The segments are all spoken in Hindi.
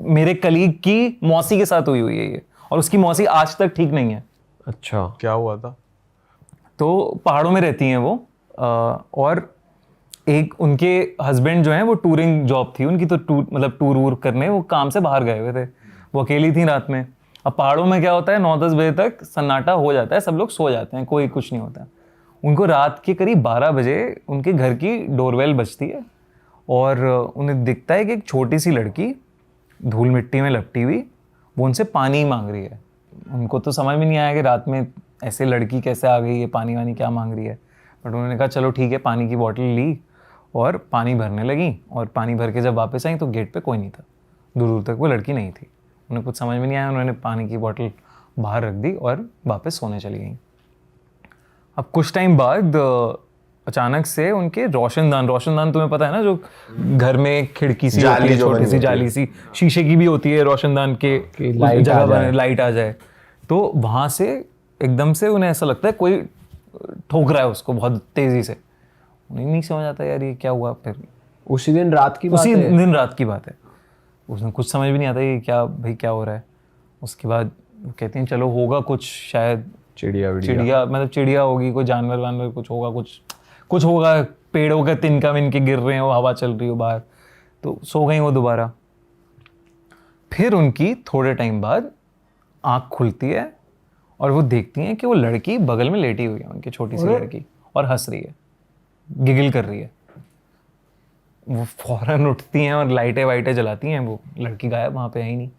मेरे कलीग की मौसी के साथ हुई है ये, और उसकी मौसी आज तक ठीक नहीं है। अच्छा, क्या हुआ था? तो पहाड़ों में रहती हैं वो, और एक उनके हस्बैंड जो हैं वो टूरिंग जॉब थी उनकी, तो टूर वूर करने वो काम से बाहर गए हुए थे। वो अकेली थी रात में। अब पहाड़ों में क्या होता है, 9-10 बजे तक सन्नाटा हो जाता है, सब लोग सो जाते हैं, कोई कुछ नहीं होता। उनको रात के करीब 12 बजे उनके घर की डोरबेल बजती है, और उन्हें दिखता है कि एक छोटी सी लड़की धूल मिट्टी में लपटी हुई वो उनसे पानी मांग रही है। उनको तो समझ में नहीं आया कि रात में ऐसे लड़की कैसे आ गई है, पानी वानी क्या मांग रही है। बट उन्होंने कहा चलो ठीक है, पानी की बॉटल ली और पानी भरने लगी, और पानी भर के जब वापस आई तो गेट पे कोई नहीं था, दूर दूर तक वो लड़की नहीं थी। उन्हें कुछ समझ में नहीं आया, उन्होंने पानी की बॉटल बाहर रख दी और वापस सोने चली गई। अब कुछ टाइम बाद अचानक से उनके रोशनदान तुम्हें पता है ना, जो घर में खिड़की सी होती है, छोटी सी जाली सी, शीशे की भी होती है रोशनदान के, लाइट आ जाए, तो वहां से एकदम से उन्हें ऐसा लगता है कोई ठोक रहा है उसको बहुत तेजी से। उन्हें नहीं समझ आता यार ये क्या हुआ। फिर उसी दिन रात की बात है, उसमें कुछ समझ भी नहीं आता ये क्या भाई क्या हो रहा है। उसके बाद कहते हैं चलो होगा कुछ, शायद चिड़िया मतलब चिड़िया होगी, कोई जानवर वानवर कुछ होगा, कुछ होगा, पेड़ों के तिनका विनके गिर रहे हो, हवा चल रही हो बाहर। तो सो गई वो दोबारा। फिर उनकी थोड़े टाइम बाद आँख खुलती है और वो देखती हैं कि वो लड़की बगल में लेटी हुई है, उनकी छोटी सी लड़की, और हंस रही है, गिगल कर रही है। वो फौरन उठती हैं और लाइटें वाइटें जलाती हैं। वो लड़की गायब, वहाँ पे है ही नहीं।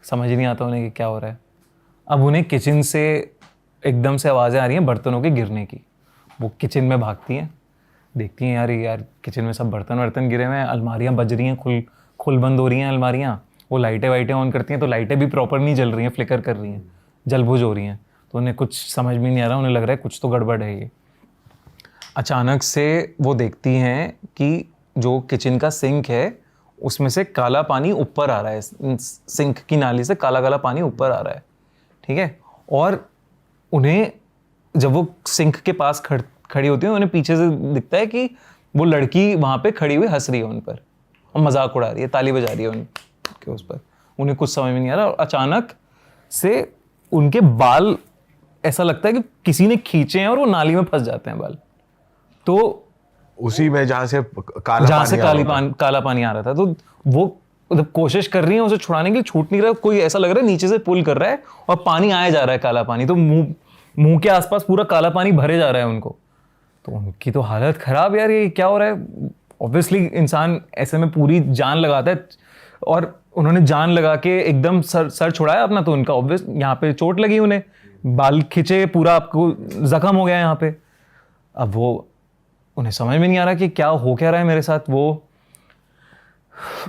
समझ ही नहीं आता उन्हें कि क्या हो रहा है। अब उन्हें किचन से एकदम से आवाज़ें आ रही हैं बर्तनों के गिरने की। वो किचन में भागती हैं, देखती हैं यार किचन में सब बर्तन गिरे हुए हैं, अलमारियाँ बज रही हैं, खुल बंद हो रही हैं अलमारियाँ। वो लाइटें वाइटें ऑन करती हैं तो लाइटें भी प्रॉपर नहीं जल रही हैं, फ्लिकर कर रही हैं, जलबुझ हो रही हैं। तो उन्हें कुछ समझ में नहीं आ रहा, उन्हें लग रहा है कुछ तो गड़बड़ है ये। अचानक से वो देखती हैं कि जो किचन का सिंक है उसमें से काला पानी ऊपर आ रहा है, सिंक की नाली से काला काला पानी ऊपर आ रहा है, ठीक है। और उन्हें जब वो सिंक के पास खड़ी होती है, उन्हें पीछे से दिखता है कि वो लड़की वहाँ पे खड़ी हुई हंस रही है उन पर और मजाक उड़ा रही है, ताली बजा रही है उनके उस पर। उन्हें कुछ समझ में नहीं आ रहा और अचानक से उनके बाल ऐसा लगता है कि किसी ने खींचे हैं और वो नाली में फंस जाते हैं बाल। तो उसी में जहाँ से काला पानी आ रहा था, तो वो मतलब कोशिश कर रही है उसे छुड़ाने के लिए, छूट नहीं रहा। कोई ऐसा लग रहा है नीचे से पुल कर रहा है और पानी आया जा रहा है, काला पानी। तो मुंह के आसपास पूरा काला पानी भरे जा रहा है उनको। तो उनकी तो हालत खराब, यार ये क्या हो रहा है। ऑब्वियसली इंसान ऐसे में पूरी जान लगाता है, और उन्होंने जान लगा के एकदम सर छुड़ाया अपना। तो उनका ऑब्वियस यहाँ पे चोट लगी, उन्हें बाल खिंचे, पूरा आपको जख्म हो गया यहाँ पे। अब वो उन्हें समझ में नहीं आ रहा कि क्या हो क्या रहा है मेरे साथ। वो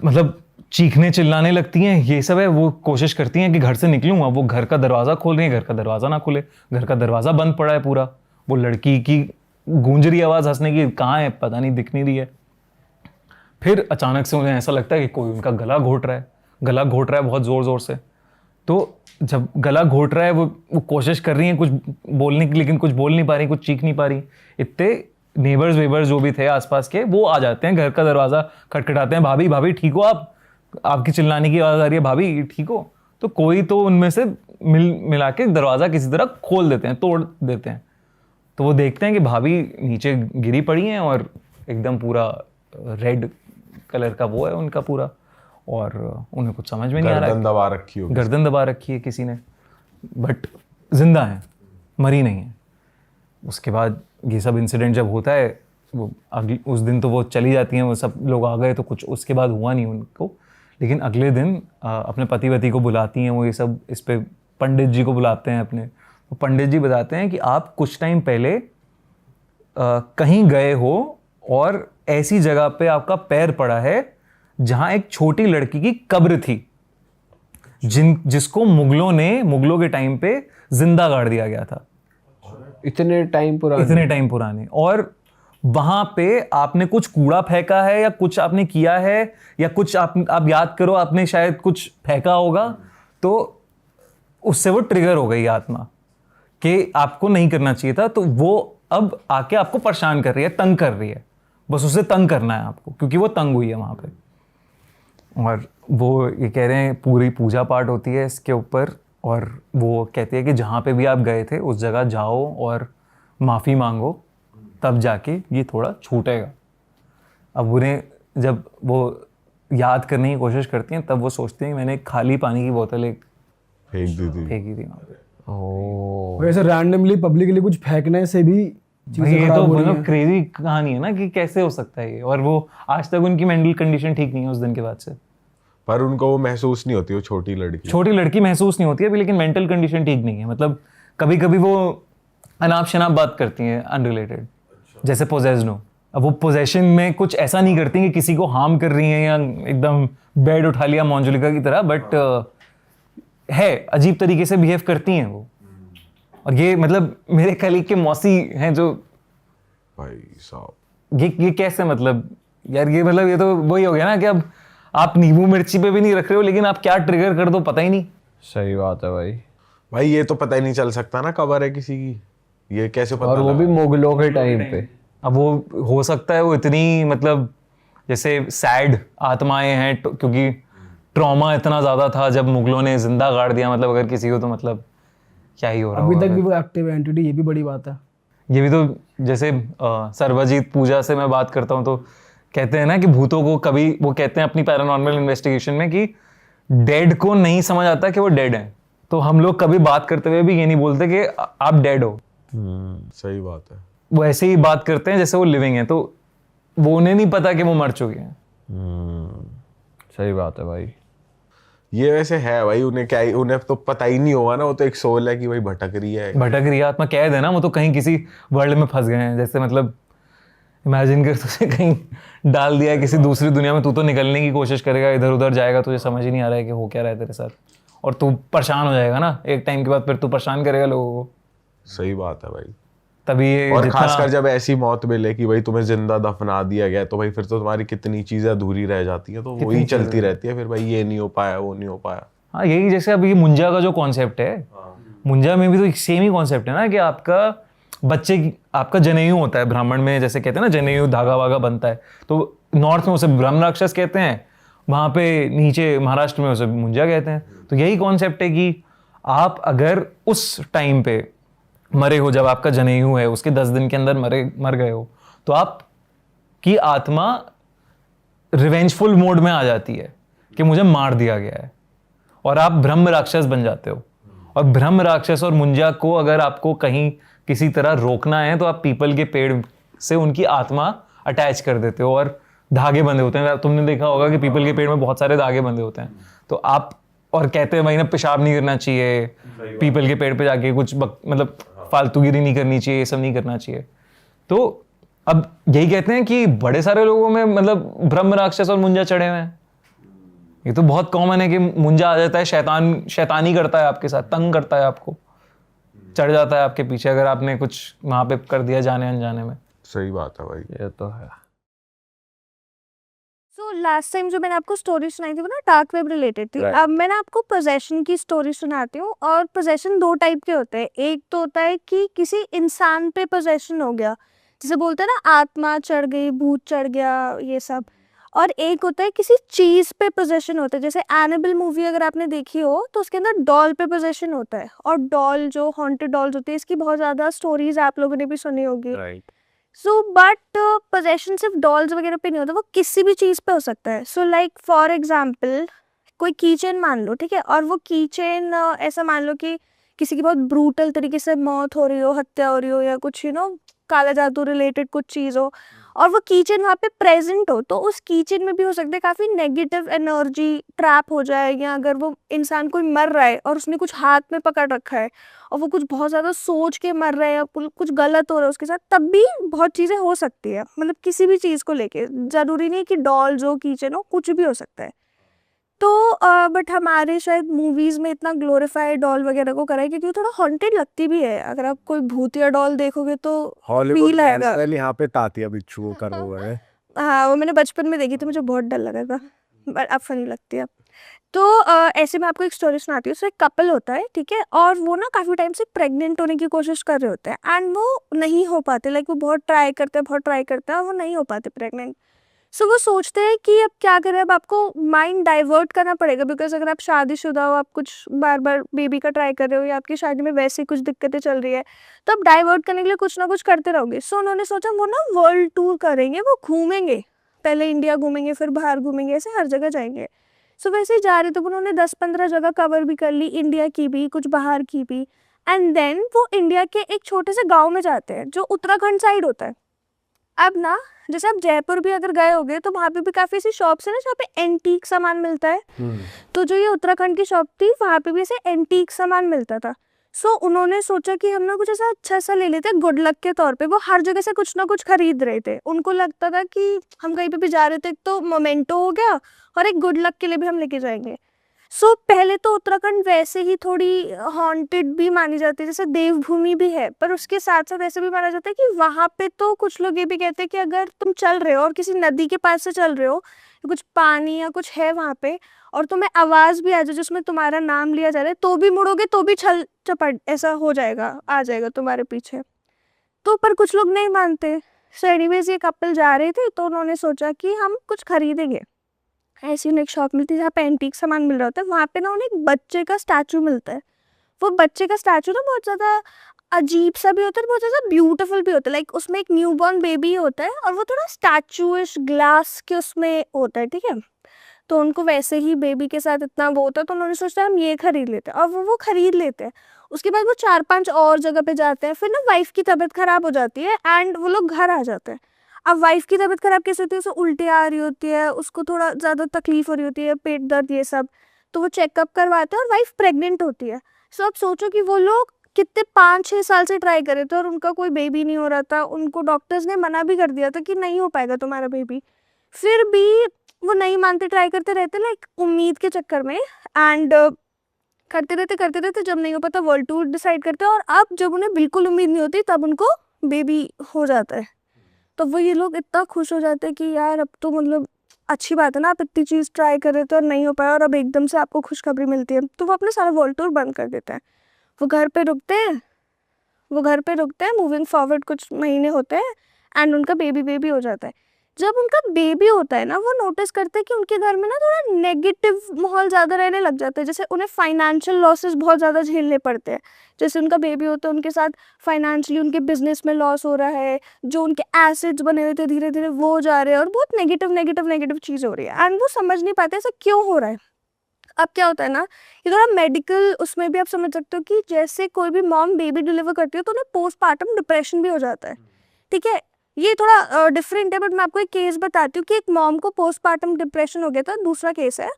मतलब चीखने चिल्लाने लगती हैं, ये सब है। वो कोशिश करती हैं कि घर से निकलूँ। अब वो घर का दरवाज़ा खोल रही हैं, घर का दरवाज़ा ना खुले, घर का दरवाज़ा बंद पड़ा है पूरा। वो लड़की की गूंज रही आवाज़ हंसने की, कहाँ है पता नहीं, दिख नहीं रही है। फिर अचानक से उन्हें ऐसा लगता है कि कोई उनका गला घोट रहा है बहुत ज़ोर ज़ोर से। तो जब गला घोट रहा है, वो कोशिश कर रही हैं कुछ बोलने की, लेकिन कुछ बोल नहीं पा रही, कुछ चीख नहीं पा रही। इतने नेबर्स वेबर्स जो भी थे आसपास के, वो आ जाते हैं, घर का दरवाज़ा खटखटाते हैं, भाभी ठीक हो आप, आपकी चिल्लाने की आवाज़ आ रही है, भाभी ठीक हो। तो कोई तो उनमें से मिला के दरवाज़ा किसी तरह खोल देते हैं, तोड़ देते हैं। तो वो देखते हैं कि भाभी नीचे गिरी पड़ी हैं और एकदम पूरा रेड कलर का वो है उनका पूरा, और उन्हें कुछ समझ में नहीं आ रहा है। गर्दन दबा रखी है किसी ने, बट जिंदा है, मरी नहीं है। उसके बाद ये सब इंसिडेंट जब होता है, वो उस दिन तो वो चली जाती हैं, वो सब लोग आ गए, तो कुछ उसके बाद हुआ नहीं उनको। लेकिन अगले दिन अपने पति को बुलाती हैं वो, ये सब इस पे पंडित जी को बुलाते हैं अपने। वो पंडित जी बताते हैं कि आप कुछ टाइम पहले कहीं गए हो और ऐसी जगह पे आपका पैर पड़ा है जहां एक छोटी लड़की की कब्र थी, जिसको मुगलों के टाइम पे जिंदा गाड़ दिया गया था। इतने टाइम पुराने। और वहां पे आपने कुछ कूड़ा फेंका है, या कुछ आपने किया है, या कुछ आप याद करो, आपने शायद कुछ फेंका होगा, तो उससे वो ट्रिगर हो गई आत्मा कि आपको नहीं करना चाहिए था। तो वो अब आके आपको परेशान कर रही है, तंग कर रही है। बस उसे तंग करना है आपको, क्योंकि वो तंग हुई है वहां पे। और वो ये कह रहे हैं पूरी पूजा पाठ होती है इसके ऊपर, और वो कहते हैं कि जहाँ पे भी आप गए थे उस जगह जाओ और माफ़ी मांगो, तब जाके ये थोड़ा छूटेगा। अब उन्हें जब वो याद करने की कोशिश करती हैं तब वो सोचते हैं मैंने एक खाली पानी की बोतल एक फेंक दी थी। फेंकी थी वहाँ पे। ओह, रैंडमली पब्लिकली कुछ फेंकने से भी भाई ये तो मतलब क्रेजी कहानी है ना कि कैसे हो सकता है ये, और वो आज तक उनकी मेंटल कंडीशन ठीक नहीं है उस दिन के बाद से। पर उनको वो महसूस नहीं होती, वो छोटी लड़की महसूस नहीं होती है, लेकिन मेंटल कंडीशन ठीक नहीं है। मतलब कभी कभी वो अनाप शनाप बात करती हैं अनरिलेटेड, जैसे पोजेस्ड हो। अब वो पोजेशन में कुछ ऐसा नहीं करती कि किसी को हार्म कर रही हैं या एकदम बेड उठा लिया मोंजुलिका की तरह, बट है अजीब तरीके से बिहेव करती हैं वो। और ये मतलब मेरे कलीग के मौसी हैं जो, भाई साहब ये कैसे, मतलब यार ये मतलब ये तो वही हो गया ना कि अब आप नींबू मिर्ची पे भी नहीं रख रहे हो, लेकिन आप क्या ट्रिगर कर दो पता ही नहीं। सही बात है भाई। भाई ये तो पता ही नहीं चल सकता ना कबर है किसी की, ये कैसे पता और वो भी मुगलों के टाइम पे। अब वो हो सकता है वो इतनी मतलब जैसे सैड आत्माएं हैं क्योंकि ट्रॉमा इतना ज़्यादा था जब मुगलों ने जिंदा गाड़ दिया, मतलब अगर किसी को तो मतलब क्या ही हो रहा अभी होगा तक भी वो एक्टिव एंटिटी, ये भी बड़ी बात है। ये भी तो जैसे सर्वजीत पूजा से मैं बात करता हूँ तो कहते हैं ना कि भूतों को कभी वो कहते हैं अपनी पैरानॉर्मल इन्वेस्टिगेशन में कि डेड को नहीं समझ आता कि वो डेड है, तो हम लोग कभी बात करते हुए भी ये नहीं बोलते कि आप डेड हो। सही बात है। वो ऐसे ही बात करते हैं जैसे वो लिविंग है, तो वो उन्हें नहीं पता कि वो मर चुके हैं। सही बात है भाई। ये वैसे है भाई, उन्हें तो पता ही नहीं होगा ना, वो तो एक सोल है कि भाई भटक रही है आत्मा कैद है ना, वो तो कहीं किसी वर्ल्ड में फंस गए हैं। जैसे मतलब इमेजिन कर तुझे कहीं डाल दिया है किसी दूसरी दुनिया में, तू तो निकलने की कोशिश करेगा, इधर उधर जाएगा, तुझे समझ ही नहीं आ रहा है कि हो क्या रहा है तेरे साथ, और तू परेशान हो जाएगा ना एक टाइम के बाद, फिर तू परेशान करेगा लोगों को। सही बात है भाई। तभी ये और खासकर जब ऐसी मौत मिले कि भाई तुम्हें जिंदा दफना दिया गया, तो भाई फिर तो तुम्हारी कितनी चीजें अधूरी रह जाती है, तो वही चलती रहती है फिर भाई, ये नहीं हो पाया वो नहीं हो पाया। हाँ यही जैसे अब ये मुंजा का जो कॉन्सेप्ट है, मुंजा में भी तो सेम ही कॉन्सेप्ट है ना कि आपका बच्चे आपका जनेऊ होता है ब्राह्मण में, जैसे कहते हैं ना जनेऊ धागा वागा बनता है, तो नॉर्थ में उसे ब्रह्म राक्षस कहते हैं, वहाँ पे नीचे महाराष्ट्र में उसे मुंजा कहते हैं। तो यही कॉन्सेप्ट है कि आप अगर उस टाइम पे मरे हो, जब आपका जनेऊ है उसके 10 दिन के अंदर मर गए हो, तो आप की आत्मा रिवेंजफुल मोड में आ जाती है कि मुझे मार दिया गया है, और आप ब्रह्म राक्षस बन जाते हो। और ब्रह्म राक्षस और मुंजा को अगर आपको कहीं किसी तरह रोकना है तो आप पीपल के पेड़ से उनकी आत्मा अटैच कर देते हो, और धागे बंधे होते हैं। तुमने देखा होगा कि पीपल के पेड़ में बहुत सारे धागे बंधे होते हैं, तो आप और कहते हैं भाई ना पेशाब नहीं करना चाहिए, पीपल के पेड़ पे जाके कुछ मतलब फालतूगिरी नहीं करनी चाहिए, ये सब नहीं करना चाहिए। तो अब यही कहते हैं कि बड़े सारे लोगों में मतलब ब्रह्म राक्षस और मुंजा चढ़े हुए हैं। ये तो बहुत कॉमन है कि मुंजा आ जाता है, शैतानी करता है आपके साथ, तंग करता है आपको, चढ़ जाता है आपके पीछे अगर आपने कुछ वहां पे कर दिया जाने अनजाने में। सही बात है भाई, ये तो है। सो लास्ट टाइम जो मैंने आपको स्टोरी सुनाई थी वो ना डार्क वेब रिलेटेड थी। अब मैंने आपको पोजेशन की स्टोरी सुनाती हूँ। और पोजेशन 2 टाइप के होते हैं। एक तो होता है कि किसी इंसान पे पोजेशन हो गया, जिसे बोलते हैं ना आत्मा चढ़ गई, भूत चढ़ गया, ये सब। और एक होता है किसी चीज पे पोजेशन होता है, जैसे एनाबेल मूवी अगर आपने देखी हो तो उसके अंदर डॉल पे पोजेशन होता है। और डॉल जो हॉन्टेड डॉल्स होती है, इसकी बहुत ज्यादा स्टोरीज आप लोगों ने भी सुनी होगी। सो बट पोजेशन सिर्फ डॉल्स वगैरह पे नहीं होता, वो किसी भी चीज पे हो सकता है। सो लाइक फॉर एग्जाम्पल कोई कीचेन मान लो, ठीक है, और वो कीचेन ऐसा मान लो कि किसी की बहुत ब्रूटल तरीके से मौत हो रही हो, हत्या हो रही हो, या कुछ काला जादू रिलेटेड कुछ चीज हो, और वो कीचेन वहाँ पे प्रेजेंट हो, तो उस कीचेन में भी हो सकता है काफी नेगेटिव एनर्जी ट्रैप हो जाए। या अगर वो इंसान कोई मर रहा है और उसने कुछ हाथ में पकड़ रखा है और वो कुछ बहुत ज्यादा सोच के मर रहा है या कुछ गलत हो रहा है उसके साथ, तब भी बहुत चीजें हो सकती है। मतलब किसी भी चीज को लेके जरूरी नहीं कि डॉल्स हो, कीचेन हो, कुछ भी हो सकता है। तो बट हमारे शायद मूवीज में इतना ग्लोरीफाइड डॉल वगैरह को करा है क्योंकि वो थोड़ा हॉन्टेड लगती भी है। अगर आप कोई भूतिया डॉल देखोगे तो फील आएगा। यहाँ पे तातिया बिच्छू वो कर हुआ है। हाँ, वो मैंने बचपन में देखी थी, मुझे बहुत डर लगा था, बट अब फनी लगती है। तो ऐसे में आपको एक स्टोरी सुनाती हूँ। उसमें एक कपल होता है, ठीक है, और वो ना काफ़ी टाइम से प्रेग्नेंट होने की कोशिश कर रहे होते हैं एंड वो नहीं हो पाते। लाइक वो बहुत ट्राई करते हैं और वो नहीं हो पाते प्रेग्नेंट। सो वो सोचते हैं कि अब क्या करें, अब आपको माइंड डाइवर्ट करना पड़ेगा, बिकॉज अगर आप शादीशुदा हो, आप कुछ बार बार बेबी का ट्राई कर रहे हो या आपकी शादी में वैसे ही कुछ दिक्कतें चल रही है, तो आप डाइवर्ट करने के लिए कुछ ना कुछ करते रहोगे। सो उन्होंने सोचा वो ना वर्ल्ड टूर करेंगे, वो घूमेंगे, पहले इंडिया घूमेंगे फिर बाहर घूमेंगे, ऐसे हर जगह जाएंगे। सो वैसे ही जा रहे थे, उन्होंने 10-15 जगह कवर भी कर ली, इंडिया की भी, कुछ बाहर की भी। एंड देन वो इंडिया के एक छोटे से गाँव में जाते हैं जो उत्तराखंड साइड होता है। अब ना जैसे आप जयपुर भी अगर गए होगे तो वहाँ पे भी काफ़ी ऐसी शॉप्स है ना जहाँ पे एंटीक सामान मिलता है। तो जो ये उत्तराखंड की शॉप थी वहाँ पे भी ऐसे एंटीक सामान मिलता था। सो उन्होंने सोचा कि हम ना कुछ ऐसा अच्छा सा ले लेते हैं गुड लक के तौर पे। वो हर जगह से कुछ ना कुछ खरीद रहे थे, उनको लगता था कि हम कहीं पे भी जा रहे थे, एक तो मोमेंटो हो गया और एक गुड लक के लिए भी हम लेके जाएंगे। सो पहले तो उत्तराखंड वैसे ही थोड़ी हॉन्टेड भी मानी जाती है, जैसे देवभूमि भी है, पर उसके साथ साथ ऐसे भी माना जाता है कि वहाँ पे तो कुछ लोग ये भी कहते हैं कि अगर तुम चल रहे हो और किसी नदी के पास से चल रहे हो, कुछ पानी या कुछ है वहाँ पे, और तुम्हें आवाज़ भी आ जाए जिसमें तुम्हारा नाम लिया जा रहा है, तो भी मुड़ोगे तो भी छल चपट ऐसा हो जाएगा, आ जाएगा तुम्हारे पीछे। तो पर कुछ लोग नहीं मानते। सो एनीवेज ये कपल जा रहे थे तो उन्होंने सोचा कि हम कुछ खरीदेंगे। ऐसी उन्हें एक शॉप मिलती है जहाँ पे एंटीक सामान मिल रहा होता है, वहाँ पे ना उन्हें एक बच्चे का स्टैचू मिलता है। वो बच्चे का स्टैचू ना बहुत ज़्यादा अजीब सा भी होता है, बहुत ज़्यादा ब्यूटीफुल भी होता है। लाइक उसमें एक न्यूबॉर्न बेबी होता है और वो थोड़ा स्टैचूइश ग्लास के उसमें होता है, ठीक है। तो उनको वैसे ही बेबी के साथ इतना वो होता है, तो उन्होंने सोचा हम ये खरीद लेते हैं, और वो खरीद लेते हैं। उसके बाद वो 4-5 और जगह पे जाते हैं, फिर ना वाइफ की तबीयत खराब हो जाती है एंड वो लोग घर आ जाते हैं। अब वाइफ की तबीयत खराब कैसे होती है, उसे उल्टी आ रही होती है, उसको थोड़ा ज़्यादा तकलीफ हो रही होती है, पेट दर्द ये सब। तो वो चेकअप करवाते हैं और वाइफ प्रेग्नेंट होती है। सो अब सोचो कि वो लोग कितने 5-6 साल से ट्राई करे थे और उनका कोई बेबी नहीं हो रहा था। उनको डॉक्टर्स ने मना भी कर दिया था कि नहीं हो पाएगा तुम्हारा बेबी, फिर भी वो नहीं मानते, ट्राई करते रहते लाइक उम्मीद के चक्कर में। एंड करते रहते जब नहीं हो पाता वर्ल्ड टूर डिसाइड करते हैं, और अब जब उन्हें बिल्कुल उम्मीद नहीं होती तब उनको बेबी हो जाता है। तो वो ये लोग इतना खुश हो जाते हैं कि यार अब तो मतलब अच्छी बात है ना, आप इतनी चीज़ ट्राई कर रहे थे और नहीं हो पाया और अब एकदम से आपको खुशखबरी मिलती है। तो वो अपना सारा वर्ल्ड टूर बंद कर देते हैं। वो घर पे रुकते हैं, मूविंग फॉरवर्ड कुछ महीने होते हैं एंड उनका बेबी हो जाता है। जब उनका बेबी होता है ना, वो नोटिस करते हैं कि उनके घर में ना थोड़ा नेगेटिव माहौल ज़्यादा रहने लग जाता है। जैसे उन्हें फाइनेंशियल लॉसेस बहुत ज़्यादा झेलने पड़ते हैं। जैसे उनका बेबी होता है, उनके साथ फाइनेंशियली उनके बिजनेस में लॉस हो रहा है, जो उनके एसेट्स बने हुए थे धीरे धीरे वो जा रहे हैं, और बहुत नेगेटिव चीज़ हो रही है एंड वो समझ नहीं पाते ऐसा क्यों हो रहा है। अब क्या होता है ना, ये थोड़ा मेडिकल उसमें भी आप समझ सकते हो कि जैसे कोई भी मॉम बेबी डिलीवर करती है तो उन्हें पोस्टपार्टम डिप्रेशन भी हो जाता है, ठीक है। ये थोड़ा डिफरेंट है, बट मैं आपको एक केस बताती हूँ कि एक मॉम को पोस्टपार्टम डिप्रेशन हो गया था, दूसरा केस है।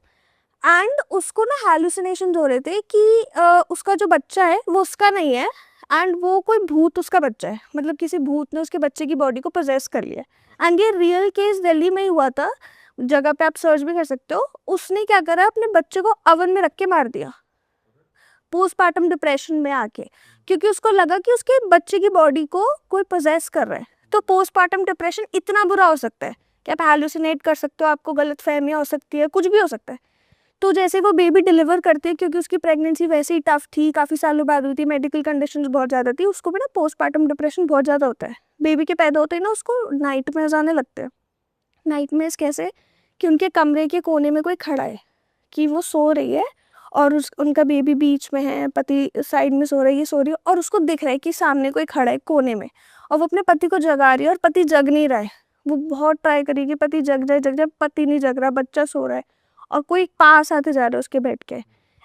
एंड उसको ना हैलुसिनेशन हो रहे थे कि उसका जो बच्चा है वो उसका नहीं है एंड वो कोई भूत उसका बच्चा है, मतलब किसी भूत ने उसके बच्चे की बॉडी को पोजेस कर लिया। एंड ये रियल केस दिल्ली में ही हुआ था, जगह पे आप सर्च भी कर सकते हो। उसने क्या करा, अपने बच्चे को ओवन में रख के मार दिया पोस्टपार्टम डिप्रेशन में आके, क्योंकि उसको लगा कि उसके बच्चे की बॉडी को कोई पोजेस कर रहा है। तो पोस्टपार्टम डिप्रेशन इतना बुरा हो सकता है कि आप हैलुसिनेट कर सकते हो, आपको गलत फहमियाँ हो सकती है, कुछ भी हो सकता है। तो जैसे वो बेबी डिलीवर करते हैं, क्योंकि उसकी प्रेगनेंसी वैसे ही टफ थी, काफ़ी सालों बाद हुई थी, मेडिकल कंडीशंस बहुत ज़्यादा थी, उसको भी ना पोस्टपार्टम डिप्रेशन बहुत ज़्यादा होता है। बेबी के पैदा होते ही ना उसको नाइटमेयर्स आने लगते हैं। नाइटमेयर्स कैसे, कि उनके कमरे के कोने में कोई खड़ा है, कि वो सो रही है और उनका बेबी बीच में है, पति साइड में सो रही है और उसको दिख रहा है कि सामने कोई खड़ा है कोने में, और वो अपने पति को जगा रही है और पति जग नहीं रहा है। वो बहुत ट्राई करी कि पति जग जाए, पति नहीं जग रहा, बच्चा सो रहा है और कोई पास आते जा रहा है उसके बेड के।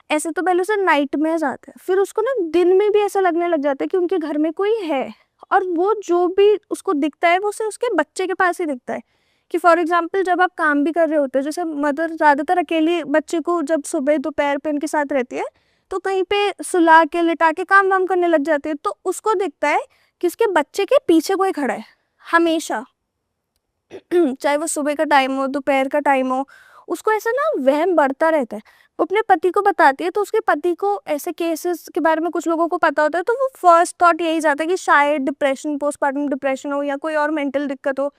ऐसे तो पहले उसे नाइटमेयर्स आते हैं, फिर उसको ना दिन में भी ऐसा लगने लग जाता है कि उनके घर में कोई है, और वो जो भी उसको दिखता है वो उसे उसके बच्चे के पास ही दिखता है। कि फॉर एग्जाम्पल जब आप काम भी कर रहे होते हो, जैसे मदर ज़्यादातर अकेले बच्चे को जब सुबह दोपहर पे उनके साथ रहती है, तो कहीं पे सुला के लिटा के काम वाम करने लग जाते हैं, तो उसको दिखता है कि उसके बच्चे के पीछे कोई खड़ा है हमेशा। चाहे वो सुबह का टाइम हो, दोपहर का टाइम हो, उसको ऐसा ना वहम बढ़ता रहता है। वो अपने पति को बताती है, तो उसके पति को ऐसे केसेस के बारे में कुछ लोगों को पता होता है, तो वो फर्स्ट थॉट यही जाता है कि शायद डिप्रेशन, पोस्टपार्टम डिप्रेशन हो या कोई और मेंटल दिक्कत हो।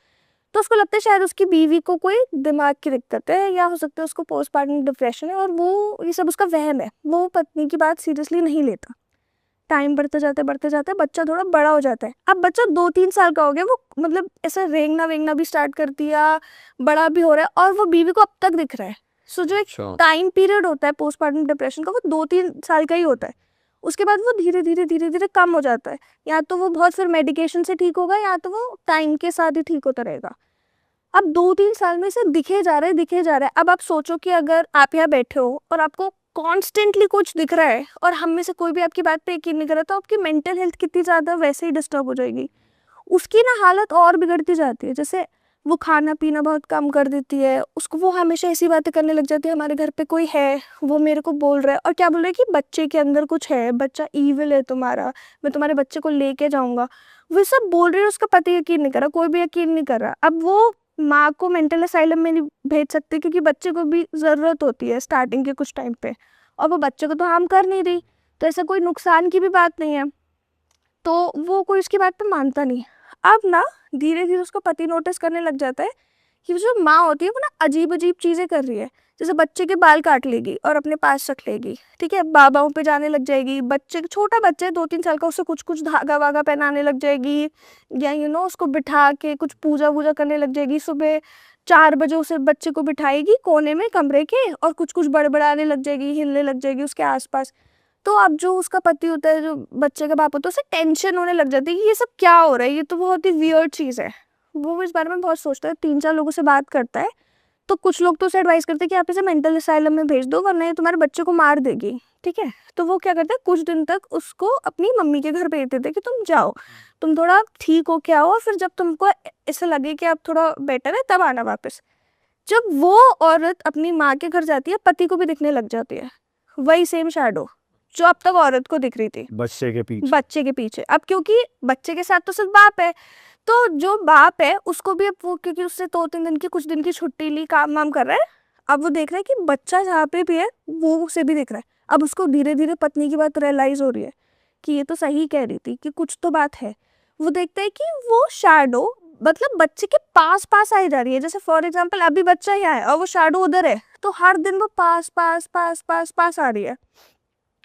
तो उसको लगता है शायद उसकी बीवी को कोई दिमाग की दिक्कत है, या हो सकता है उसको पोस्टपार्टम डिप्रेशन है, और वो ये सब उसका वहम है, वो पत्नी की बात सीरियसली नहीं लेता। टाइम बढ़ते जाते बच्चा थोड़ा बड़ा हो जाता है। अब बच्चा 2-3 साल का हो गया, वो मतलब ऐसा रेंगना वेंगना भी स्टार्ट कर दिया, बड़ा भी हो रहा है और वो बीवी को अब तक दिख रहा है। सो जो एक टाइम पीरियड होता है पोस्टमार्टम डिप्रेशन का, वो 2-3 साल का ही होता है। उसके बाद वो धीरे धीरे कम हो जाता है, या तो वो बहुत फिर मेडिकेशन से ठीक होगा या तो वो टाइम के साथ ही ठीक होता रहेगा। अब 2-3 साल में इसे दिखे जा रहा है। अब आप सोचो कि अगर आप यहाँ बैठे हो और आपको कॉन्स्टेंटली कुछ दिख रहा है और हम में से कोई भी आपकी बात पे यकीन नहीं कर रहा, तो आपकी मेंटल हेल्थ कितनी ज़्यादा वैसे ही डिस्टर्ब हो जाएगी। उसकी ना हालत और बिगड़ती जाती है, जैसे वो खाना पीना बहुत कम कर देती है, उसको वो हमेशा ऐसी बातें करने लग जाती है, हमारे घर पे कोई है, वो मेरे को बोल रहा है और क्या बोल रहा है कि बच्चे के अंदर कुछ है, बच्चा ईविल है तुम्हारा, मैं तुम्हारे बच्चे को लेके जाऊंगा। वो सब बोल रही है, उसका पति यकीन नहीं कर रहा, कोई भी यकीन नहीं कर रहा। अब वो माँ को मेंटल असाइलम में नहीं भेज सकते क्योंकि बच्चे को भी ज़रूरत होती है स्टार्टिंग के कुछ टाइम पे, और वो बच्चे को तो हार्म कर नहीं रही, तो ऐसा कोई नुकसान की भी बात नहीं है, तो वो कोई उसकी बात पे मानता नहीं। अब ना धीरे धीरे उसका पति नोटिस करने लग जाता है कि वो जो माँ होती है वो ना अजीब अजीब चीज़ें कर रही है, जैसे बच्चे के बाल काट लेगी और अपने पास रख लेगी, ठीक है, बाबाओं पे जाने लग जाएगी, बच्चे छोटा बच्चा है 2-3 साल का, उससे कुछ कुछ धागा वागा पहनाने लग जाएगी, या उसको बिठा के कुछ पूजा वूजा करने लग जाएगी। सुबह 4 बजे उसे बच्चे को बिठाएगी कोने में कमरे के और कुछ कुछ बड़बड़ाने लग जाएगी, हिलने लग जाएगी उसके आसपास। तो अब जो उसका पति होता है, जो बच्चे का बाप होता है, उसे टेंशन होने लग जाती है कि ये सब क्या हो रहा है, ये तो बहुत ही वियर्ड चीज़ है। वो इस बारे में बहुत सोचता है, 3-4 लोगों से बात करता है, तो कुछ लोग तो उसे एडवाइस करते हैं कि आप इसे मेंटल असाइलम में भेज दो वरना ये तुम्हारे बच्चे को मार देगी, ठीक है। तो वो क्या करता है, कुछ दिन तक उसको अपनी मम्मी के घर भेज देते कि तुम जाओ, तुम थोड़ा ठीक हो के आओ, और फिर जब तुमको ऐसा लगे कि आप थोड़ा बेटर है तब आना वापस। जब वो औरत अपनी माँ के घर जाती है, पति को भी दिखने लग जाती है वही सेम शैडो जो अब तक औरत को दिख रही थी बच्चे के पीछे। अब क्योंकि बच्चे के साथ तो सिर्फ बाप है, तो जो बाप है उसको भी अब वो, क्योंकि उससे 2-3 दिन की कुछ दिन की छुट्टी ली, काम वाम कर रहा है, अब वो देख रहा है कि बच्चा जहाँ पे भी है वो उसे भी दिख रहा है। अब उसको धीरे धीरे पत्नी की बात रियलाइज हो रही है कि ये तो सही कह रही थी कि कुछ तो बात है। वो देखता है कि वो शैडो मतलब बच्चे के पास पास आई जा रही है, जैसे फॉर एग्जाम्पल अभी बच्चा यहाँ है और वो शैडो उधर है, तो हर दिन वो पास पास पास पास पास आ रही है,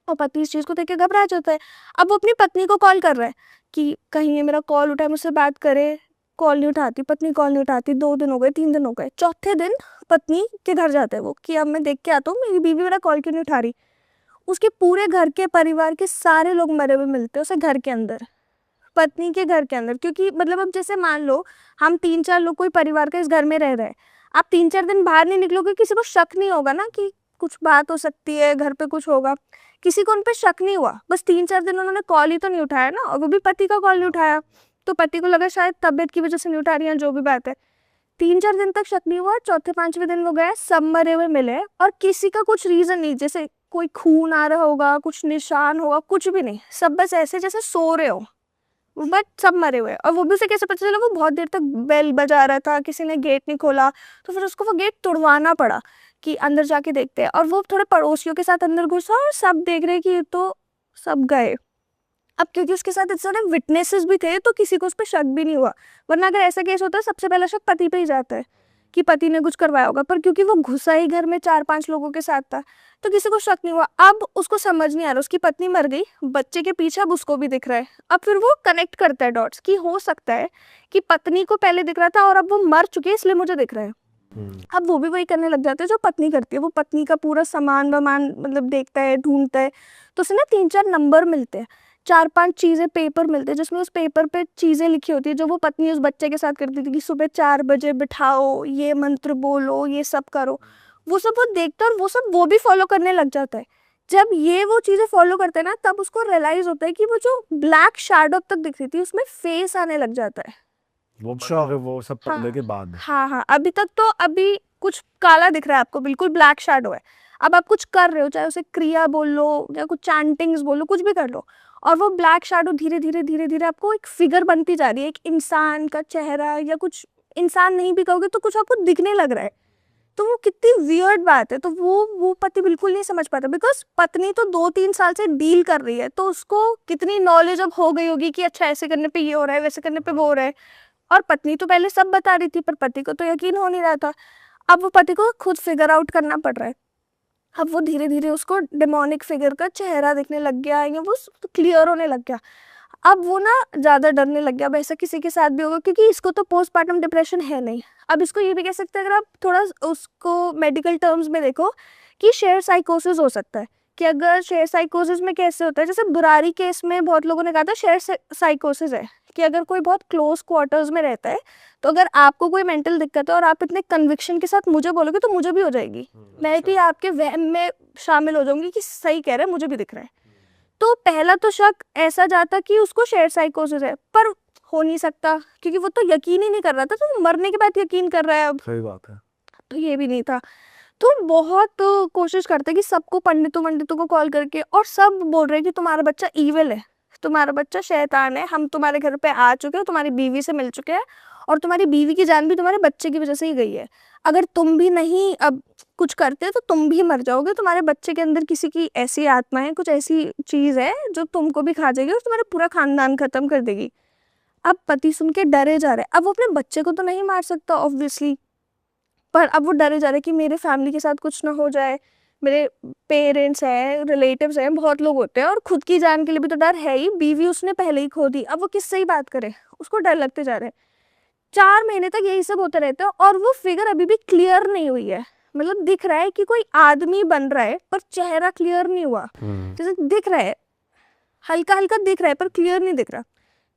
और पति इस चीज़ को देख के घबरा जाता है। अब वो अपनी पत्नी को कॉल कर रहा है कि कहीं ये मेरा कॉल उठाए, मुझसे बात करे, कॉल नहीं उठाती, पत्नी कॉल नहीं उठाती, 2 दिन हो गए, 3 दिन हो गए, चौथे दिन पत्नी के घर जाता है वो कि अब मैं देख के आता हूँ मेरी बीवी मेरा कॉल क्यों नहीं उठा रही। उसके पूरे घर के परिवार के सारे लोग मरे हुए मिलते हैं उसे घर के अंदर, पत्नी के घर के अंदर, क्योंकि मतलब अब जैसे मान लो हम 3-4 लोग कोई परिवार के इस घर में रह रहे हैं, आप 3-4 दिन बाहर नहीं निकलोगे, किसी को शक नहीं होगा ना कि कुछ बात हो सकती है, घर पे कुछ होगा, किसी को उन पे शक नहीं हुआ। बस 3-4 दिन उन्होंने कॉल ही तो नहीं उठाया ना, और वो भी पति का कॉल नहीं उठाया, तो पति को लगा शायद तबियत की वजह से नहीं उठा रही है, जो भी बात है। 3-4 दिन तक शक नहीं हुआ, चौथे 5वें दिन वो गए, सब मरे हुए मिले और किसी का कुछ रीजन नहीं, जैसे कोई खून आ रहा होगा, कुछ निशान होगा, कुछ भी नहीं, सब बस ऐसे जैसे सो रहे हो, बट सब मरे हुए। और वो भी उसे कैसे पता चला, वो बहुत देर तक बेल बजा रहा था, किसी ने गेट नहीं खोला, तो फिर उसको वो गेट तोड़वाना पड़ा कि अंदर जाके देखते हैं, और वो थोड़े पड़ोसियों के साथ अंदर घुसा और सब देख रहे कि ये तो सब गए। अब क्योंकि उसके साथ इतने सारे विटनेसेस भी थे तो किसी को उस पर शक भी नहीं हुआ, वरना अगर ऐसा केस होता है सबसे पहला शक पति पे ही जाता है कि पति ने कुछ करवाया होगा, पर क्योंकि वो घुसा ही घर में 4-5 लोगों के साथ था तो किसी को शक नहीं हुआ। अब उसको समझ नहीं आ रहा, उसकी पत्नी मर गई, बच्चे के पीछे अब उसको भी दिख रहा है। अब फिर वो कनेक्ट करता है डॉट्स कि हो सकता है कि पत्नी को पहले दिख रहा था और अब वो मर चुकी है इसलिए मुझे दिख रहा है। अब वो भी वही करने लग जाते हैं जो पत्नी करती है, वो पत्नी का पूरा सामान वामान मतलब देखता है, ढूंढता है, तो उसे ना 3-4 नंबर मिलते हैं, 4-5 चीज़ें पेपर मिलते हैं जिसमें उस पेपर पे चीज़ें लिखी होती है जो वो पत्नी उस बच्चे के साथ करती थी कि सुबह 4 बजे बिठाओ, ये मंत्र बोलो, ये सब करो। वो सब वो देखता है और वो सब वो भी फॉलो करने लग जाता है। जब ये वो चीज़ें फॉलो करते हैं ना, तब उसको रियलाइज होता है कि वो जो ब्लैक शैडो अब तक दिख रही थी उसमें फेस आने लग जाता है। वो सब पढ़ने के बाद हाँ, अभी तक तो अभी कुछ काला दिख रहा है आपको, बिल्कुल ब्लैक शैडो है। अब आप कुछ कर रहे हो, चाहे उसे क्रिया बोल लो या कुछ चैंटिंग्स बोलो, कुछ भी कर लो, और वो ब्लैक शैडो धीरे धीरे आपको एक फिगर बनती जा रही है, एक इंसान का चेहरा, या कुछ इंसान नहीं भी कहोगे तो कुछ आपको दिखने लग रहा है। तो वो कितनी वियर्ड बात है। तो वो पति बिल्कुल नहीं समझ पाता, बिकॉज पत्नी तो 2-3 साल से डील कर रही है, तो उसको कितनी नॉलेज अब हो गई होगी कि अच्छा ऐसे करने पे ये हो रहा है, वैसे करने पे वो हो रहा है। और पत्नी तो पहले सब बता रही थी पर पति को तो यकीन हो नहीं रहा था। अब वो पति को खुद फिगर आउट करना पड़ रहा है। अब वो धीरे धीरे उसको डेमोनिक फिगर का चेहरा दिखने लग गया, या वो क्लियर होने लग गया। अब वो ना ज़्यादा डरने लग गया। अब ऐसा किसी के साथ भी होगा, क्योंकि इसको तो पोस्टमार्टम डिप्रेशन है नहीं। अब इसको ये भी कह सकते हैं, अगर आप थोड़ा उसको मेडिकल टर्म्स में देखो, कि शेयर साइकोसिस हो सकता है। कि अगर शेयर साइकोसिस में कैसे होता है, जैसे बुरारी केस में बहुत लोगों ने कहा था शेयर साइकोसिस है, कि अगर कोई बहुत क्लोज क्वार्टर्स में रहता है, तो अगर आपको कोई मेंटल दिक्कत है और आप इतने कन्विक्शन के साथ मुझे बोलोगे, तो मुझे भी हो जाएगी। मैं भी आपके वहम में शामिल हो जाऊंगी कि सही कह रहा है, मुझे भी दिख रहा है। तो पहला तो शक ऐसा जाता कि उसको शेयर साइकोसिस है, पर हो नहीं सकता, क्योंकि वो तो यकीन ही नहीं कर रहा था, तो मरने के बाद यकीन कर रहा है अब। सही बात है। तो ये भी नहीं था। तो बहुत कोशिश करते कि सबको पंडितों को कॉल करके, और सब बोल रहे कि तुम्हारा बच्चा ईविल है, तुम्हारा बच्चा शैतान है, हम तुम्हारे घर पे आ चुके हैं, तुम्हारी बीवी से मिल चुके हैं, और तुम्हारी बीवी की जान भी तुम्हारे बच्चे की वजह से ही गई है। अगर तुम भी नहीं अब कुछ करते तो तुम भी मर जाओगे, तुम्हारे बच्चे के अंदर किसी की ऐसी आत्मा है, कुछ ऐसी चीज है जो तुमको भी खा जाएगी और तुम्हारा पूरा खानदान खत्म कर देगी। अब पति सुन के डरे जा रहे। अब वो अपने बच्चे को तो नहीं मार सकता ऑब्वियसली, पर अब वो डरे जा रहे कि मेरे फैमिली के साथ कुछ ना हो जाए, मेरे पेरेंट्स हैं, रिलेटिव्स हैं, बहुत लोग होते हैं, और खुद की जान के लिए भी तो डर है ही। बीवी उसने पहले ही खो दी, अब वो किससे ही बात करे, उसको डर लगते जा रहे हैं। 4 महीने तक यही सब होता रहता है, और वो फिगर अभी भी क्लियर नहीं हुई है। मतलब दिख रहा है कि कोई आदमी बन रहा है, पर चेहरा क्लियर नहीं हुआ। जैसे दिख रहा है, हल्का हल्का दिख रहा है, पर क्लियर नहीं दिख रहा।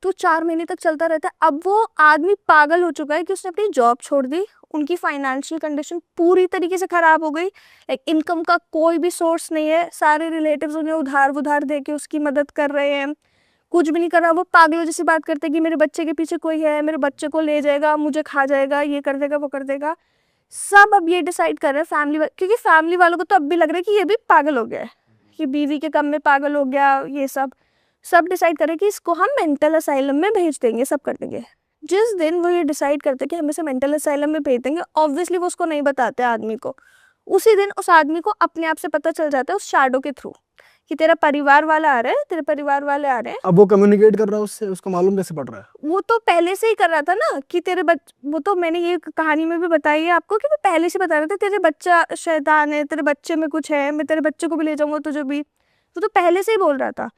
तो 4 महीने तक चलता रहता है। अब वो आदमी पागल हो चुका है कि उसने अपनी जॉब छोड़ दी, उनकी फाइनेंशियल कंडीशन पूरी तरीके से खराब हो गई। लाइक इनकम का कोई भी सोर्स नहीं है, सारे रिलेटिव्स उन्हें उधार दे के उसकी मदद कर रहे हैं, कुछ भी नहीं कर रहा। वो पागलों जैसी बात करते हैं कि मेरे बच्चे के पीछे कोई है, मेरे बच्चे को ले जाएगा, मुझे खा जाएगा, ये कर देगा, वो कर देगा। सब अब ये डिसाइड कर रहे हैं फैमिली, क्योंकि फैमिली वालों को तो अब भी लग रहा है कि ये भी पागल हो गया है, कि बीवी के कम में पागल हो गया। ये सब डिसाइड करें कि इसको हम मेंटल असाइलम में भेज देंगे, सब कर देंगे। जिस दिन वो ये डिसाइड करते हैं कि हम इसे मेंटल असाइलम में भेज देंगे, ऑब्वियसली वो उसको नहीं बताते आदमी को। उसी दिन उस आदमी को अपने आप से पता चल जाता है उस शैडो के थ्रू कि तेरा परिवार वाला आ रहा है, तेरे परिवार वाले आ रहे हैं। अब वो कम्युनिकेट कर रहा है उससे, उसको मालूम कैसे पड़ रहा है? वो तो पहले से ही कर रहा था ना कि वो तो मैंने ये कहानी में भी बताई है आपको, कि वो पहले से बता रहे थे तेरे बच्चा शैतान है, तेरे बच्चे में कुछ है, मैं तेरे बच्चे को भी ले जाऊंगा तुझे भी। वो तो पहले से ही बोल रहा था।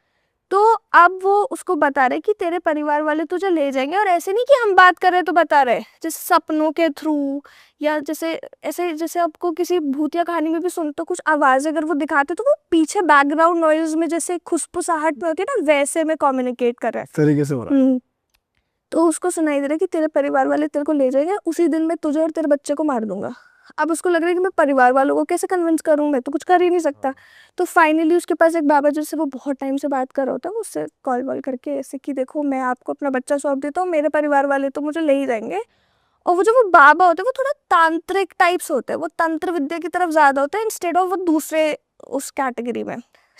तो अब वो उसको बता रहे कि तेरे परिवार वाले तुझे ले जाएंगे, और ऐसे नहीं कि हम बात कर रहे तो बता रहे, जैसे सपनों के थ्रू, या जैसे ऐसे जैसे आपको किसी भूतिया कहानी में भी सुनते कुछ आवाज अगर वो दिखाते तो वो पीछे बैकग्राउंड नॉइज में जैसे खुशफुसाहट में होती है ना, वैसे में कम्युनिकेट कर रहा है। इस तरीके से हो रहा है। तो उसको सुनाई दे रहा है कि तेरे परिवार वाले तेरे को ले जाएंगे, उसी दिन मैं तुझे और तेरे बच्चे को मार दूंगा। अब उसको लग रहा है कि मैं परिवार वालों को कैसे कन्विंस करूं, मैं तो कुछ कर ही नहीं सकता। तो फाइनली उसके पास एक बाबा जिससे वो बहुत टाइम से बात कर रहा होता है, वो उससे कॉल वॉल करके ऐसे कि देखो मैं आपको अपना बच्चा सौंप देता हूँ, मेरे परिवार वाले तो मुझे ले ही जाएंगे। और वो जो वो बाबा होते हैं वो थोड़ा तांत्रिक टाइप्स होते हैं, वो तंत्र विद्या की तरफ ज्यादा होता है इंस्टेड ऑफ वो दूसरे उस कैटेगरी में।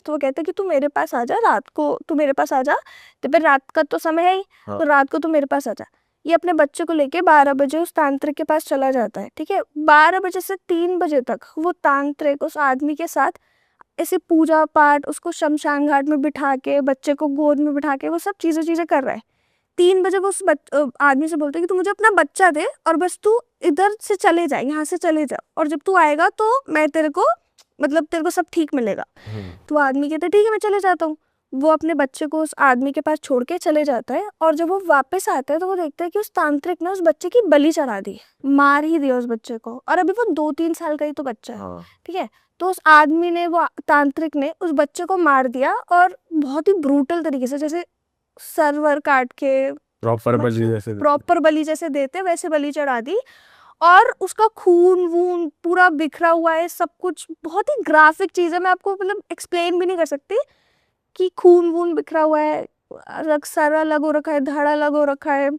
तो वो कहते हैं कि तू मेरे पास आ जा, रात को तू मेरे पास आ जा, तो फिर रात का तो समय है ही, तो रात को तू मेरे पास आ जा। ये अपने बच्चे को लेके 12 बजे उस तांत्रिक के पास चला जाता है, ठीक है। 12 बजे से 3 बजे तक वो तांत्रिक उस आदमी के साथ ऐसे पूजा पाठ, उसको शमशान घाट में बिठा के, बच्चे को गोद में बिठा के वो सब चीजें कर रहा है। 3 बजे वो उस आदमी से बोलते हैं कि तू मुझे अपना बच्चा दे, और बस तू इधर से चले जा, यहाँ से चले जा, और जब तू आएगा तो मैं तेरे को सब ठीक मिलेगा। तो आदमी कहता है ठीक है मैं चले जाता हूँ। वो अपने बच्चे को उस आदमी के पास छोड़ के चले जाता है, और जब वो वापस आता है तो वो देखता है कि उस तांत्रिक ने उस बच्चे की बलि चढ़ा दी, मार ही दिया उस बच्चे को। और अभी वो 2-3 साल का ही तो बच्चा है, ठीक है। तो उस आदमी ने, वो तांत्रिक ने उस बच्चे को मार दिया, और बहुत ही ब्रूटल तरीके से, जैसे सरवर काट के प्रॉपर बलि जैसे देते वैसे बलि चढ़ा दी। और उसका खून वून पूरा बिखरा हुआ है, सब कुछ बहुत ही ग्राफिक चीज है, मैं आपको मतलब एक्सप्लेन भी नहीं कर सकती कि खून वून बिखरा हुआ है, रग सारा अलग हो रखा है, धड़ा अलग हो रखा है।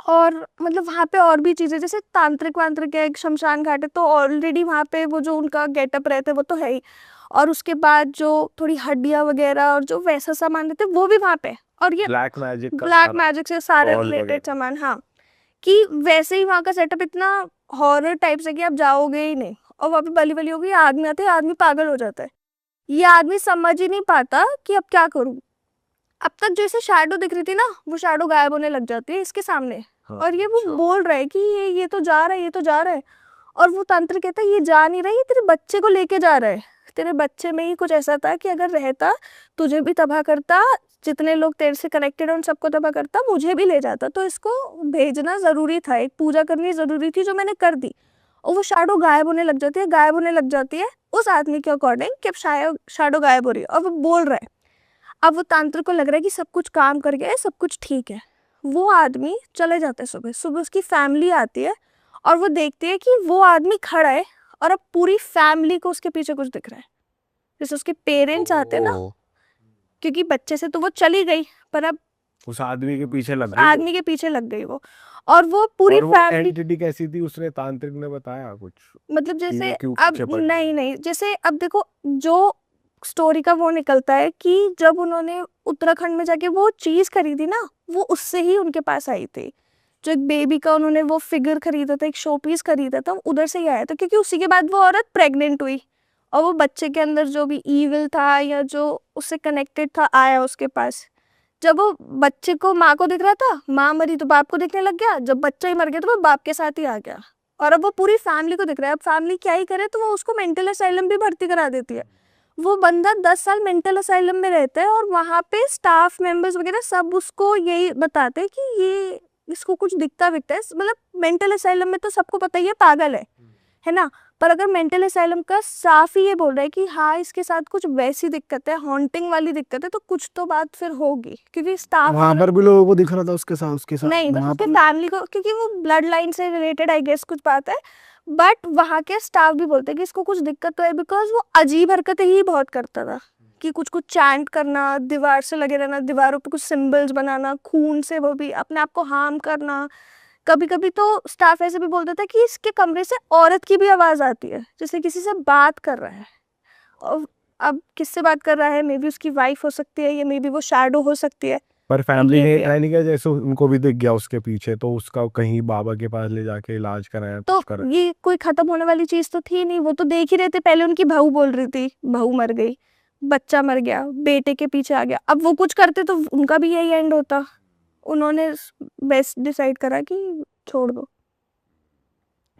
और मतलब वहाँ पे और भी चीजें, जैसे तांत्रिक वांत्रिक है, शमशान घाट है, तो ऑलरेडी वहाँ पे वो जो उनका गेटअप रहता है वो तो है ही, और उसके बाद जो थोड़ी हड्डियां वगैरह और जो वैसा सामान रहते हैं वो भी वहाँ पे, और ये ब्लैक मैजिक से सारे रिलेटेड सामान। हाँ, कि वैसे ही वहाँ का सेटअप इतना हॉरर टाइप से कि आप जाओगे ही नहीं, और वहाँ पे बलि बलि होगी, आदमी आते हैं, आदमी पागल हो जाता है। ये आदमी समझ ही नहीं पाता कि अब क्या करूं। अब तक जैसे शैडो दिख रही थी ना, वो शैडो गायब होने लग जाती है इसके सामने। और ये वो बोल रहा है कि ये तो जा रहा है, ये तो जा रहा है। और वो तांत्रिक कहता है ये जा नहीं रहा है, ये तेरे बच्चे को लेके जा रहा है। तेरे बच्चे में ही कुछ ऐसा था कि अगर रहता तुझे भी तबाह करता, जितने लोग तेरे से कनेक्टेड हैं उन सबको तबाह करता, मुझे भी ले जाता, तो इसको भेजना ज़रूरी था, एक पूजा करनी ज़रूरी थी जो मैंने कर दी। और वो शैडो गायब होने लग जाती है उस आदमी के अकॉर्डिंग कि अब शैडो गायब हो रही है और वो बोल रहा है। अब वो तांत्रिक को लग रहा है कि सब कुछ काम कर गया है, सब कुछ ठीक है। वो आदमी चले जाते हैं, सुबह उसकी फैमिली आती है और वो देखती है कि वो आदमी खड़ा है और अब पूरी फैमिली को उसके पीछे कुछ दिख रहा है। जैसे उसके पेरेंट्स आते हैं ना, क्योंकि बच्चे से तो वो चली गई पर अब उस आदमी के पीछे लग गई आदमी के पीछे लग गई वो, और वो पूरी फैमिली। एंटिटी कैसी थी, उसने तांत्रिक ने बताया कुछ? मतलब जैसे क्यों अब पीछे पड़ गई? नहीं, जैसे अब देखो जो स्टोरी का वो निकलता है कि जब उन्होंने उत्तराखंड में जाके वो चीज खरीदी ना, वो उससे ही उनके पास आई थी। जो एक बेबी का उन्होंने वो फिगर खरीदा था, एक शो पीस खरीदा था, उधर से ही आया था, क्योंकि उसी के बाद वो औरत प्रेग्नेंट हुई और वो बच्चे के अंदर जो भी ईविल था या जो उससे कनेक्टेड था आया उसके पास। जब वो बच्चे को माँ को दिख रहा था, माँ मरी तो बाप को दिखने लग गया, जब बच्चा ही मर गया तो वो बाप के साथ ही आ गया, और अब वो पूरी फैमिली को दिख रहा है। अब फैमिली क्या ही करे, तो वो उसको मेंटल असाइलम भी भर्ती करा देती है। वो बंदा 10 साल मेंटल असाइलम में रहता है और वहाँ पे स्टाफ मेंबर्स वगैरह सब उसको यही बताते हैं कि ये इसको कुछ दिखता विकता है। मतलब मेंटल असाइलम में तो सबको पता ही है पागल है ना, पर अगर मेंटल असाइलम का साफ ही ये बोल रहा है कि हाँ इसके साथ कुछ वैसी दिक्कत है, हॉन्टिंग वाली दिक्कत है, तो कुछ तो बात फिर होगी, क्योंकि स्टाफ वहाँ पर भी लोगों को दिख रहा था उसके साथ नहीं, बस वहाँ उसके पर फैमिली को, क्योंकि वो ब्लड लाइन से रिलेटेड आई गेस कुछ बात है। बट वहाँ के स्टाफ भी बोलते हैं कि इसको कुछ दिक्कत तो है, बिकॉज वो अजीब हरकतें ही बहुत करता था कि कुछ चैंट करना, दीवार से लगे रहना, दीवारों पे कुछ सिंबल्स बनाना, खून से वो भी अपने आप को हार्म करना। कभी कभी तो स्टाफ ऐसे भी बोलता था कि इसके कमरे से औरत की भी आवाज आती है, जैसे किसी से बात कर रहा है। और अब किससे बात कर रहा है, मे बी उसकी वाइफ हो सकती है या मे बी वो शैडो हो सकती है। पर फैमिली ने ये ट्राई नहीं किया, जैसे उनको भी दिख गया उसके पीछे, तो उसका कहीं बाबा के पास ले जाके इलाज कराया, तो कुछ कराया? ये कोई खत्म होने वाली चीज तो थी नहीं, वो तो देख ही रहे थे। पहले उनकी बहू बोल रही थी, बहू मर गई, बच्चा मर गया, बेटे के पीछे आ गया, अब वो कुछ करते तो उनका भी यही एंड होता। उन्होंने बेस्ट डिसाइड करा कि छोड़ दो।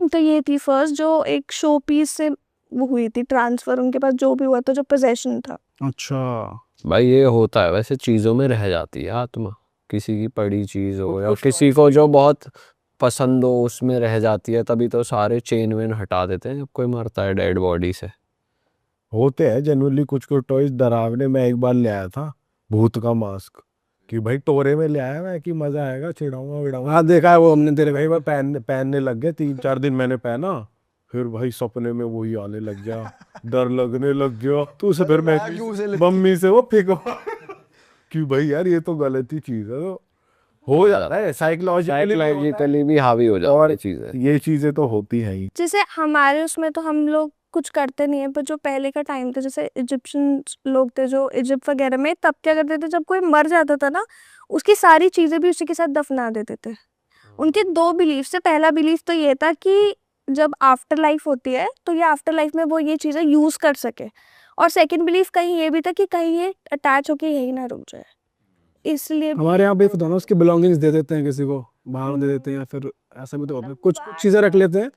तो ये थी फर्स्ट जो एक शो पीस से वो हुई थी ट्रांसफर, उनके पास जो भी हुआ था, जो पोजेशन था। अच्छा भाई ये होता है वैसे, चीज़ों में रह जाती है आत्मा, किसी की पड़ी चीज़ हो या किसी को जो बहुत पसंद हो उसमें रह जाती है, तभी तो सारे चेन वेन हटा देते हैं जब कोई मरता है डेड बॉडी से। होते हैं जनरली कुछ टॉयज डरावने। मैं एक बार ले आया था भूत का मास्क, कि भाई टोरे में ले आया मैं कि मजा आएगा, चिढ़ाऊंगा विड़ाऊंगा। हाँ देखा है वो हमने तेरे भाई मैं पहनने लग गया, 3-4 दिन मैंने पहना, फिर भाई सपने में वही आने लग गया, डर लगने लग गया। तो उसे फिर मैं मम्मी से वो फेंको कि भाई यार ये तो गलत ही चीज है। तो हो जाता है साइकोलॉजिकली भी हावी हो जाती है चीज़ें। ये चीजें तो होती हैं ही। जैसे हमारे उसमें तो हम लोग कुछ करते नहीं है, पर जो पहले का टाइम था, जैसे इजिप्शियन लोग थे जो इजिप्ट वगैरह में, तब क्या करते थे, जब कोई मर जाता था ना, उसकी सारी चीजें भी उसी के साथ दफना देते थे। उनके 2 बिलीफ से, पहला बिलीफ तो ये था कि जब आफ्टर लाइफ होती है तो ये आफ्टर लाइफ में वो ये चीजें यूज कर सके, और सेकंड बिलीफ कहीं ये भी था कि कहीं ये अटैच होके यही ना रुक जाए, इसलिए हमारे यहाँ पे दोनों उसकी बिलोंगिंग्स दे देते हैं, किसी को बाहर दे देते हैं, या फिर ऐसा भी तो होता है, कुछ चीजें रख लेते हैं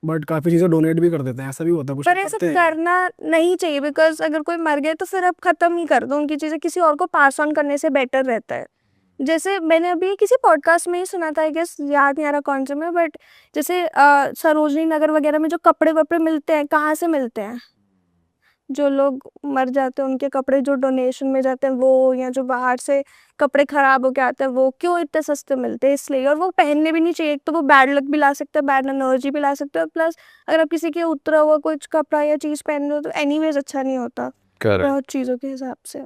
बट काफी चीजें डोनेट भी कर देते हैं, ऐसा भी होता है, कुछ पर ऐसा करते हैं। करना नहीं चाहिए, बिकॉज अगर कोई मर गया तो फिर अब खत्म ही कर दो उनकी चीजें, किसी और को पास ऑन करने से बेटर रहता है। जैसे मैंने अभी किसी पॉडकास्ट में ही सुना था, आई गेस याद नहीं आ रहा कौन से में, बट जैसे सरोजनी नगर वगैरह में जो कपड़े वपड़े मिलते हैं, कहाँ से मिलते हैं, जो लोग मर जाते हैं उनके कपड़े जो डोनेशन में जाते हैं वो, या जो बाहर से कपड़े खराब होके आते हैं वो, क्यों इतने सस्ते मिलते हैं, इसलिए। और वो पहनने भी नहीं चाहिए, एक तो वो बैड लक भी ला सकते हैं, बैड एनर्जी भी ला सकते हैं, प्लस अगर आप किसी के उतरा हुआ कुछ कपड़ा या चीज़ पहन रहे हो तो एनीवेज अच्छा नहीं होता करेक्ट। बहुत चीज़ों के हिसाब से।